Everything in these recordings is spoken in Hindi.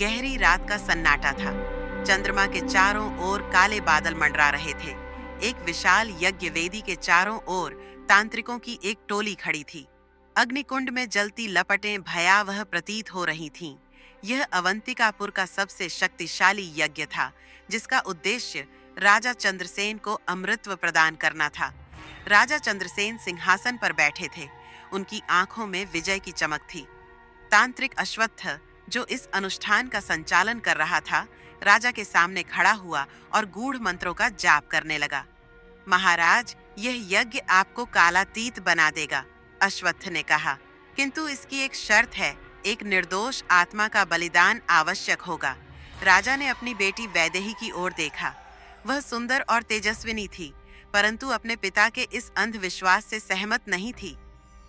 गहरी रात का सन्नाटा था। चंद्रमा के चारों ओर काले बादल मंडरा रहे थे। एक विशाल यज्ञ वेदी के चारों ओर तांत्रिकों की एक टोली खड़ी थी। अग्निकुंड में जलती लपटें भयावह प्रतीत हो रही थीं। यह अवंतिकापुर का सबसे शक्तिशाली यज्ञ था, जिसका उद्देश्य राजा चंद्रसेन को अमृतत्व प्रदान करना था। राजा चंद्रसेन सिंहासन पर बैठे थे। उनकी आंखों में विजय की चमक थी। तांत्रिक अश्वत्थ, जो इस अनुष्ठान का संचालन कर रहा था, राजा के सामने खड़ा हुआ और गूढ़ मंत्रों का जाप करने लगा। महाराज, यह यज्ञ आपको कालातीत बना देगा, अश्वत्थ ने कहा, किंतु इसकी एक शर्त है। एक निर्दोष आत्मा का बलिदान आवश्यक होगा। राजा ने अपनी बेटी वैदेही की ओर देखा। वह सुंदर और तेजस्विनी थी, परंतु अपने पिता के इस अंधविश्वास से सहमत नहीं थी।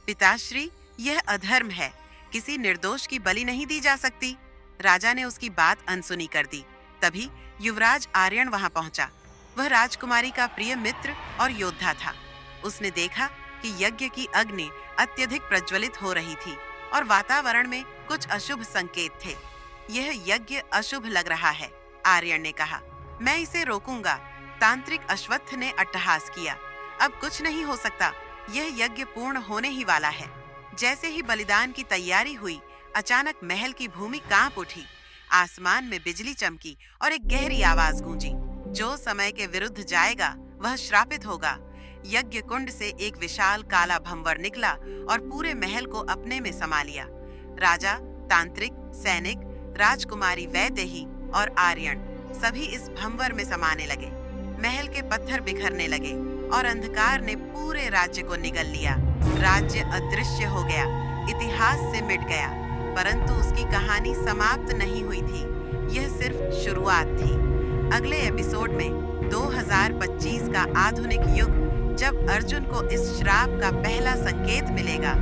पिताश्री, यह अधर्म है। किसी निर्दोष की बलि नहीं दी जा सकती। राजा ने उसकी बात अनसुनी कर दी। तभी युवराज आर्यन वहां पहुंचा। वह राजकुमारी का प्रिय मित्र और योद्धा था। उसने देखा कि यज्ञ की अग्नि अत्यधिक प्रज्वलित हो रही थी और वातावरण में कुछ अशुभ संकेत थे। यह यज्ञ अशुभ लग रहा है, आर्यन ने कहा। मैं इसे रोकूंगा, तांत्रिक अश्वत्थ ने अट्टहास किया। अब कुछ नहीं हो सकता। यह यज्ञ पूर्ण होने ही वाला है। जैसे ही बलिदान की तैयारी हुई, अचानक महल की भूमि कांप उठी। आसमान में बिजली चमकी और एक गहरी आवाज गूंजी, जो समय के विरुद्ध जाएगा वह श्रापित होगा। यज्ञ कुंड से एक विशाल काला भंवर निकला और पूरे महल को अपने में समा लिया। राजा, तांत्रिक, सैनिक, राजकुमारी वैदेही और आर्यन सभी इस भंवर में समाने लगे। महल के पत्थर बिखरने लगे और अंधकार ने पूरे राज्य को निगल लिया। राज्य अदृश्य हो गया, इतिहास से मिट गया। परंतु उसकी कहानी समाप्त नहीं हुई थी। यह सिर्फ शुरुआत थी। अगले एपिसोड में 2025 का आधुनिक युग, जब अर्जुन को इस श्राप का पहला संकेत मिलेगा।